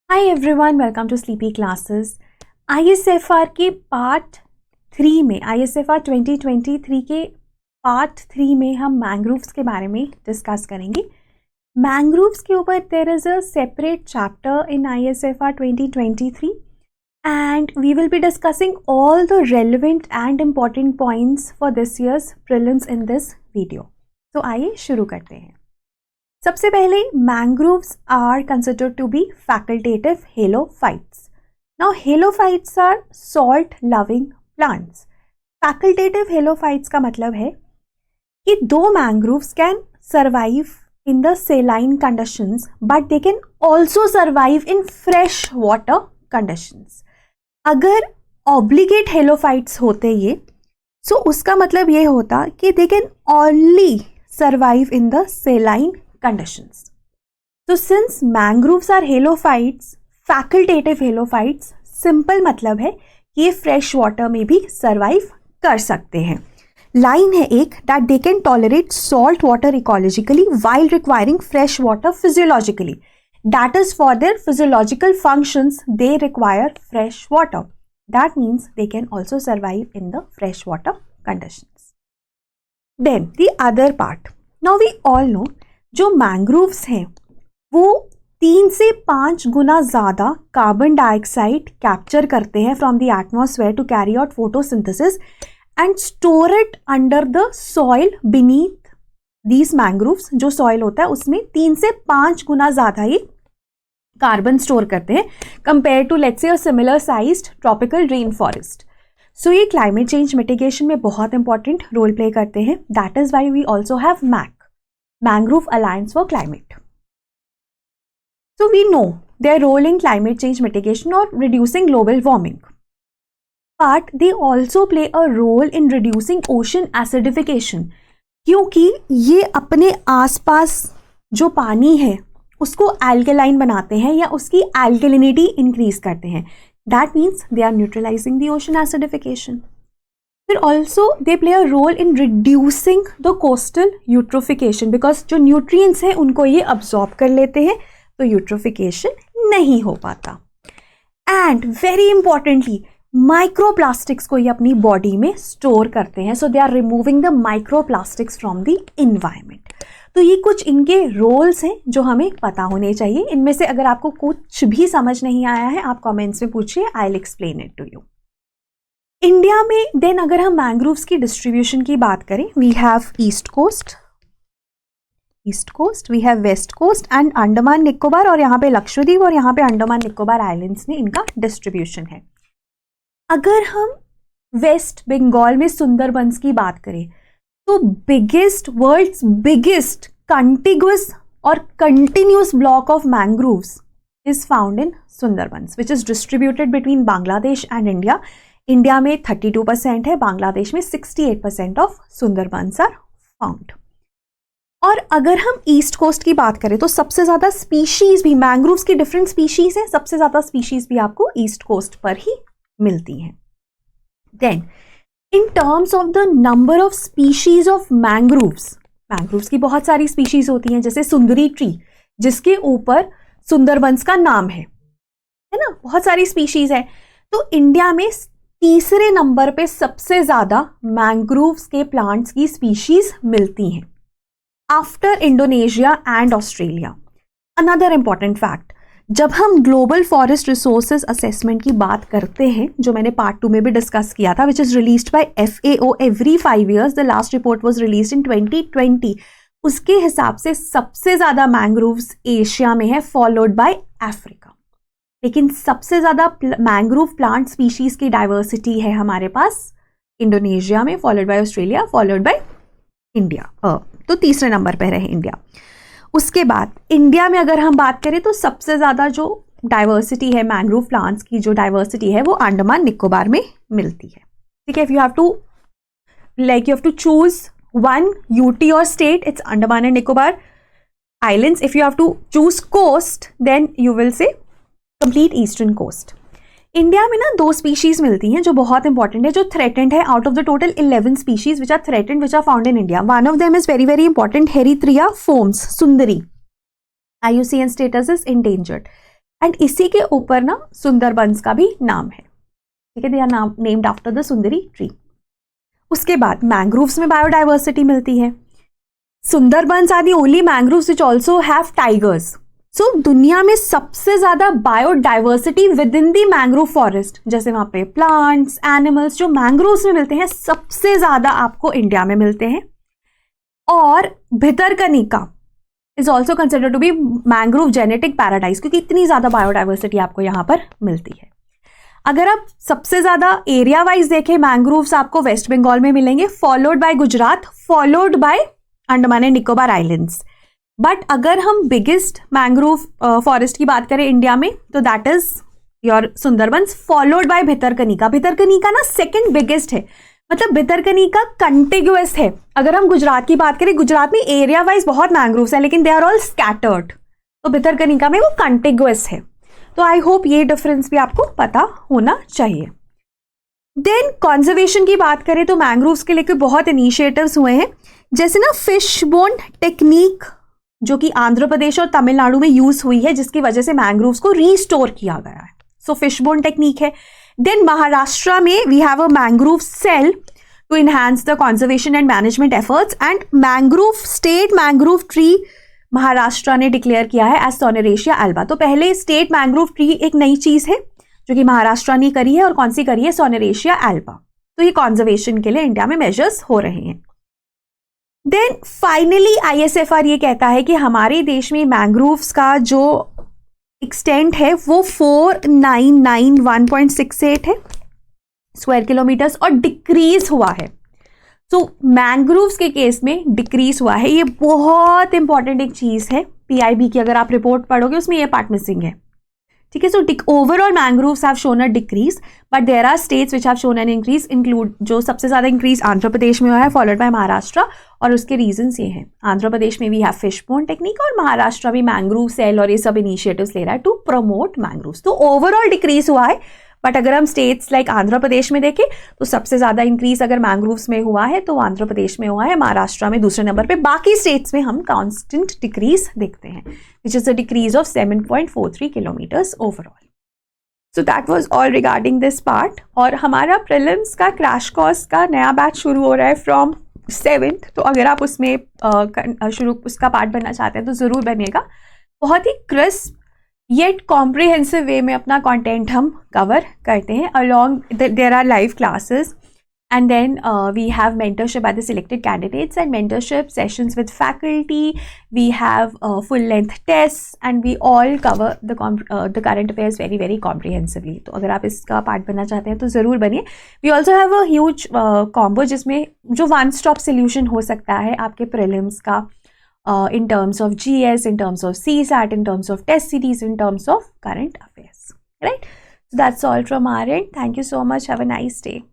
Hi everyone, welcome to Sleepy Classes. ISFR के part 3 में, आईएसएफआर 2023 के पार्ट 3 में हम मैंग्रोव्स के बारे में डिस्कस करेंगे। मैंग्रोव्स के ऊपर there is a separate chapter in ISFR 2023 and we will be discussing all the relevant and important points for this year's prelims in this video. तो आइए शुरू करते हैं। सबसे पहले, mangroves are considered to be facultative halophytes. Now halophytes are salt loving plants. Facultative halophytes का मतलब है कि the mangroves can survive in the saline conditions but they can also survive in fresh water conditions. अगर obligate halophytes होते ये, सो उसका मतलब ये होता कि they can only survive in the सेलाइन conditions. So since mangroves are halophytes, facultative halophytes, simple मतलब है कि ये fresh water में भी survive कर सकते हैं। लाइन है एक that they can tolerate salt water ecologically while requiring fresh water physiologically. That is for their physiological functions they require fresh water. That means they can also survive in the fresh water conditions. Then the other part. Now we all know जो mangroves हैं वो 3 से 5 गुना ज़्यादा carbon dioxide capture करते हैं from the atmosphere to carry out photosynthesis and store it under the soil beneath these mangroves. जो soil होता है उसमें 3 से 5 गुना ज़्यादा ही कार्बन स्टोर करते हैं compare to let's say a similar sized tropical rain forest. So ये क्लाइमेट चेंज मिटिगेशन में बहुत इंपॉर्टेंट रोल प्ले करते हैं। That is why we also have MAC, Mangrove Alliance for Climate. So we know their role in climate change mitigation or reducing global warming. But they also play a role in reducing ocean acidification. क्योंकि ये अपने आसपास जो पानी है उसको alkaline बनाते हैं या उसकी alkalinity increase करते हैं. That means they are neutralizing the ocean acidification. फिर also they play a role in reducing the coastal eutrophication because जो न्यूट्रिएंट्स हैं उनको ये अब्जॉर्ब कर लेते हैं तो यूट्रोफिकेशन नहीं हो पाता। एंड वेरी इंपॉर्टेंटली माइक्रोप्लास्टिक्स को ये अपनी बॉडी में स्टोर करते हैं। So they are removing the microplastics from the environment. तो ये कुछ इनके रोल्स हैं जो हमें पता होने चाहिए। इनमें से अगर आपको कुछ भी समझ नहीं आया है आप कमेंट्स में पूछिए, I will explain it to you. India में देन अगर हम मैंग्रोव्स की डिस्ट्रीब्यूशन की बात करें, we have east coast, we have west coast and Andaman Nicobar, और यहाँ पे लक्षद्वीप और यहाँ पे अंडमान निकोबार आइलैंड्स में इनका डिस्ट्रीब्यूशन है। अगर हम वेस्ट बंगाल में सुंदरबंस की बात करें तो वर्ल्ड्स बिगेस्ट कंटिग्यूअस और continuous block of mangroves is found in Sundarbans which is distributed between Bangladesh and India. India में 32% है, बांग्लादेश में 68% ऑफ सुंदरबंस आर फाउंड। और अगर हम ईस्ट कोस्ट की बात करें तो सबसे ज़्यादा स्पीशीज़ भी, मैंग्रोव्स की डिफरेंट स्पीशीज़ हैं, सबसे ज़्यादा स्पीशीज़ भी आपको ईस्ट कोस्ट पर ही मिलती हैं। Then in terms of the number of species of mangroves की बहुत सारी स्पीशीज़ होती हैं, जैसे सुंदरी ट्री जिसके ऊपर सुंदरबंस का नाम है ना, बहुत सारी स्पीशीज़ है। तो इंडिया में तीसरे नंबर पे सबसे ज्यादा मैंग्रोव्स के प्लांट्स की स्पीशीज मिलती हैं after Indonesia and Australia. Another important fact, जब हम ग्लोबल फॉरेस्ट रिसोर्सेज असेसमेंट की बात करते हैं, जो मैंने पार्ट 2 में भी डिस्कस किया था, which is released by FAO every 5 years, the last report was released in 2020, उसके हिसाब से सबसे ज्यादा मैंग्रोव्स एशिया में है, फॉलोड बाय अफ्रीका। लेकिन सबसे ज़्यादा मैंग्रोव प्लांट स्पीशीज की डाइवर्सिटी है हमारे पास इंडोनेशिया में, followed by Australia, followed by India. तो तीसरे नंबर पर है इंडिया। उसके बाद इंडिया में अगर हम बात करें तो सबसे ज़्यादा जो डाइवर्सिटी है मैंग्रोव प्लांट्स की, जो डाइवर्सिटी है वो अंडमान निकोबार में मिलती है। ठीक है, if you have to choose one UT और state, it's Andaman and Nicobar islands. If you have to choose coast then you will say complete eastern coast. India में ना 2 स्पीशीज मिलती हैं जो बहुत इंपॉर्टेंट है, जो थ्रेटेंड है। Out of the total 11 species which are threatened which are found in India, one of them is very very important, Heritiera fomes sundari. IUCN status is endangered. And इसी के ऊपर ना सुंदरबंस का भी नाम है, ठीक है, they are named after the sundari tree. उसके बाद मैंग्रोव्स में बायोडाइवर्सिटी मिलती है। Sundarbans are the only mangroves which also have tigers. So दुनिया में सबसे ज्यादा biodiversity within the mangrove forest, जैसे वहां पे प्लांट्स, एनिमल्स जो मैंग्रोव्स में मिलते हैं, सबसे ज्यादा आपको इंडिया में मिलते हैं। और Bhitarkanika is also considered to be mangrove genetic paradise, क्योंकि इतनी ज्यादा बायोडाइवर्सिटी आपको यहाँ पर मिलती है। अगर आप सबसे ज्यादा एरिया वाइज देखें, मैंग्रोव्स आपको वेस्ट बंगाल में मिलेंगे, followed by Gujarat, followed by Andaman and Nicobar islands. But अगर हम बिगेस्ट मैंग्रोव फॉरेस्ट की बात करें इंडिया में, तो that is your Sundarbans, followed by Bhitarkanika. Bhitarkanika ना सेकंड बिगेस्ट है, मतलब भितरकनिका कंटिग्यूअस है। अगर हम गुजरात की बात करें, गुजरात में एरिया वाइज बहुत मैंग्रोव्स है, लेकिन दे आर ऑल स्कैटर्ड, तो भितरकनिका में वो कंटिग्यूअस है। तो आई होप ये डिफरेंस भी आपको पता होना चाहिए। देन कंजर्वेशन की बात करें तो मैंग्रोव्स के लेकर बहुत इनिशिएटिव्स हुए हैं, जैसे ना फिश बोन टेक्निक जो कि आंध्र प्रदेश और तमिलनाडु में यूज हुई है, जिसकी वजह से मैंग्रोव्स को रीस्टोर किया गया है। सो फिश बोन टेक्निक है। देन महाराष्ट्र में we have a mangrove cell to enhance the conservation and management efforts, and mangrove state mangrove tree Maharashtra ने डिक्लेयर किया है एज सोनेरेशिया अल्बा। तो पहले स्टेट मैंग्रोव ट्री एक नई चीज है जो कि महाराष्ट्र ने करी है, और कौन सी करी है? सोनेरेशिया अल्बा। तो ये कंजर्वेशन के लिए इंडिया में मेजर्स हो रहे हैं। देन फाइनली ISFR ये कहता है कि हमारे देश में मैंग्रोव्स का जो एक्सटेंट है वो 4991.68 है स्क्वायर किलोमीटर्स, और डिक्रीज हुआ है। तो मैंग्रोव्स के केस में डिक्रीज हुआ है। ये बहुत इंपॉर्टेंट एक चीज है, PIB की अगर आप रिपोर्ट पढ़ोगे उसमें ये पार्ट मिसिंग है, ठीक है। So overall mangroves have shown a decrease, but there are states which have shown an increase, include जो सबसे ज्यादा इंक्रीज आंध्र प्रदेश में हुआ है, फॉलोड बाय महाराष्ट्र। और उसके रीजंस ये हैं, आंध्र प्रदेश में we have fish bone technique, और महाराष्ट्र भी मैंग्रोव सेल और ये सब इनिशिएटिव्स ले रहा है टू प्रमोट मैंग्रोव्स। तो ओवरऑल डिक्रीज हुआ है, बट अगर हम स्टेट्स लाइक आंध्र प्रदेश में देखें तो सबसे ज्यादा इंक्रीज अगर मैंग्रोव्स में हुआ है तो आंध्र प्रदेश में हुआ है, महाराष्ट्र में दूसरे नंबर पे, बाकी स्टेट्स में हम कांस्टेंट डिक्रीज देखते हैं, which is a decrease of 7.43 kilometres overall. So that was all regarding this part. और हमारा प्रीलिम्स का क्रैश कोर्स का नया बैच शुरू हो रहा है फ्रॉम 7th, तो अगर आप उसमें उसका पार्ट बनना चाहते हैं तो ज़रूर बनिएगा। बहुत ही क्रिस्प येट कॉम्प्रिहेंसिव वे में अपना कंटेंट हम कवर करते हैं। Along there are live classes, and then we have mentorship by the selected candidates and mentorship sessions with faculty. We have full length tests, and we all cover the current affairs very very comprehensively. तो अगर आप इसका part बनना चाहते हैं तो ज़रूर बनिए। We also have a huge combo जिसमें जो one stop solution हो सकता है आपके prelims का, in terms of GS, in terms of CSAT, in terms of test series, in terms of current affairs, right? So that's all from our end. Thank you so much. Have a nice day.